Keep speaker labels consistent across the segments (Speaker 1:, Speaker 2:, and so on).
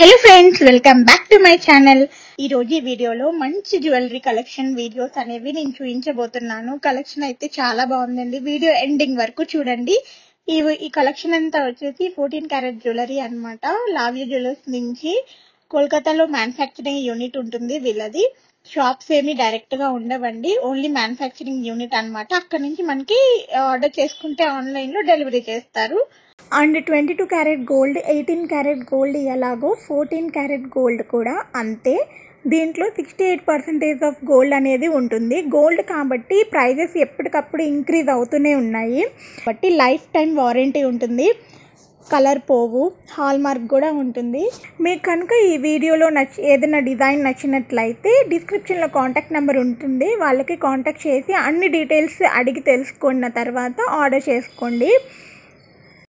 Speaker 1: Hello friends, welcome back to my channel. ఈ రోజు ఈ వీడియోలో మంచి జ్యువెలరీ కలెక్షన్ వీడియోస్ అనేవి నేను చూపించబోతున్నాను. కలెక్షన్ అయితే చాలా బాగుందండి. వీడియో ఎండింగ్ వరకు చూడండి. ఈ కలెక్షన్ అంతా వచ్చేసి 14 క్యారెట్ జ్యువెలరీ అన్నమాట. లావ్య జ్యువెలర్స్ నుంచి కోల్కతాలో మ్యానుఫ్యాక్చరింగ్ యూనిట్ ఉంటుంది వీళ్ళది. షాప్స్ ఏమి డైరెక్ట్ గా ఉండవండి, ఓన్లీ మ్యానుఫ్యాక్చరింగ్ యూనిట్ అన్నమాట. అక్కడ నుంచి మనకి ఆర్డర్ చేసుకుంటే ఆన్లైన్ లో డెలివరీ చేస్తారు. And 22 carat gold, 18 carat gold ఎలాగో 14 క్యారెట్ గోల్డ్ కూడా అంతే. దీంట్లో 68% ఆఫ్ గోల్డ్ అనేది ఉంటుంది. గోల్డ్ కాబట్టి ప్రైజెస్ ఎప్పటికప్పుడు ఇంక్రీజ్ అవుతూనే ఉన్నాయి. కాబట్టి లైఫ్ టైం వారంటీ ఉంటుంది, కలర్ పోవు, హాల్ మార్క్ కూడా ఉంటుంది. మీకు కనుక ఈ వీడియోలో ఏదైనా డిజైన్ నచ్చినట్లయితే డిస్క్రిప్షన్లో కాంటాక్ట్ నెంబర్ ఉంటుంది, వాళ్ళకి కాంటాక్ట్ చేసి అన్ని డీటెయిల్స్ అడిగి తెలుసుకున్న తర్వాత ఆర్డర్ చేసుకోండి.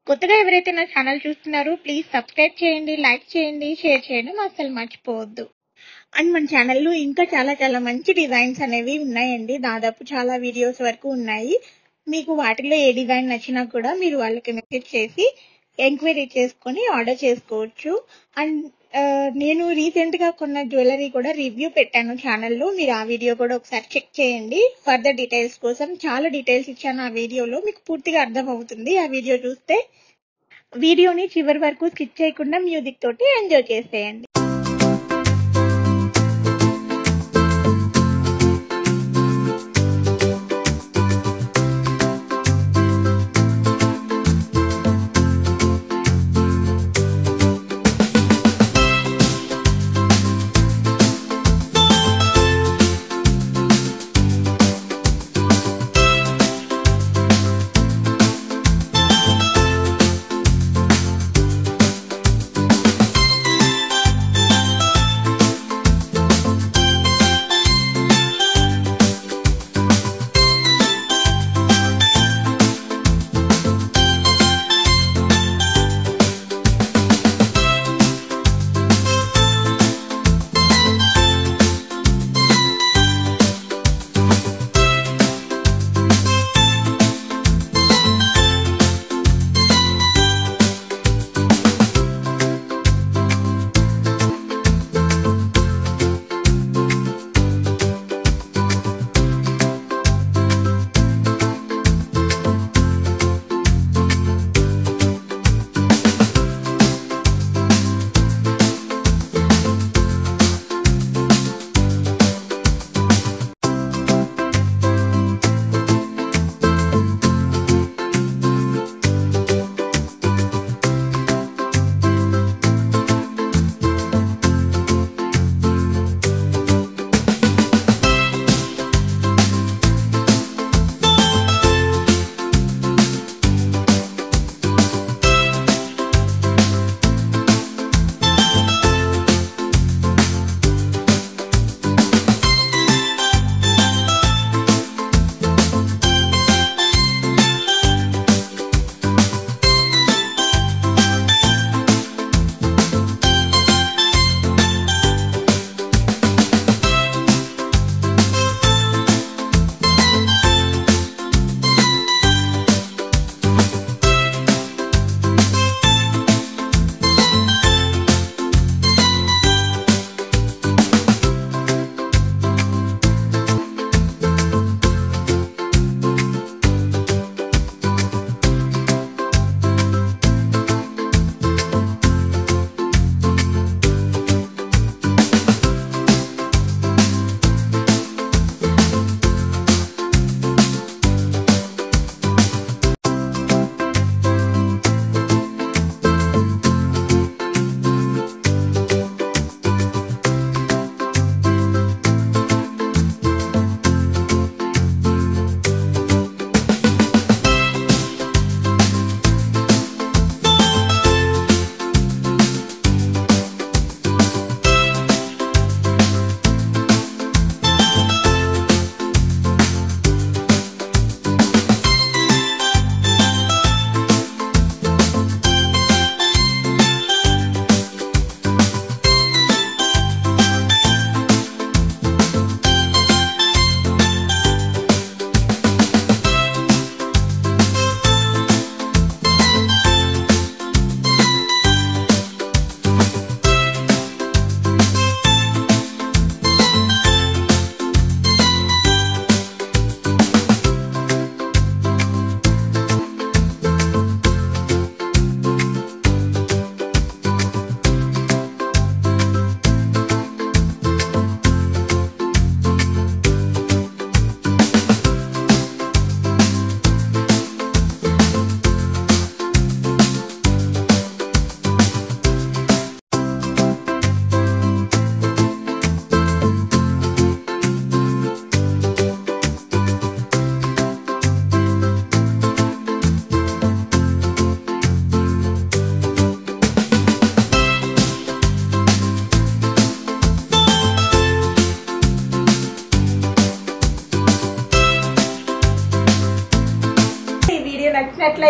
Speaker 1: కొత్తగా ఎవరైతే నా ఛానల్ చూస్తున్నారో ప్లీజ్ సబ్స్క్రైబ్ చేయండి, లైక్ చేయండి, షేర్ చేయడం అసలు మర్చిపోవద్దు. అండ్ మన ఛానల్లో ఇంకా చాలా మంచి డిజైన్స్ అనేవి ఉన్నాయండి. దాదాపు చాలా వీడియోస్ వరకు ఉన్నాయి. మీకు వాటిలో ఏ డిజైన్ నచ్చినా కూడా మీరు వాళ్ళకి మెసేజ్ చేసి ఎంక్వైరీ చేసుకొని ఆర్డర్ చేసుకోవచ్చు. అండ్ నేను రీసెంట్ గా కొన్న జ్యువెలరీ కూడా రివ్యూ పెట్టాను ఛానల్లో, మీరు ఆ వీడియో కూడా ఒకసారి చెక్ చేయండి. ఫర్దర్ డీటెయిల్స్ కోసం చాలా డీటెయిల్స్ ఇచ్చాను ఆ వీడియోలో, మీకు పూర్తిగా అర్థం అవుతుంది ఆ వీడియో చూస్తే. వీడియోని చివరి వరకు స్కిప్ చేయకుండా మ్యూజిక్ తోటి ఎంజాయ్ చేసేయండి.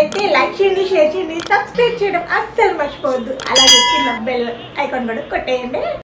Speaker 1: నచ్చినట్లయితే లైక్ చేయండి, షేర్ చేయండి, సబ్స్క్రైబ్ చేయడం అస్సలు మర్చిపోవద్దు. అలాగే కింద బెల్ ఐకాన్ కూడా కొట్టేయండి.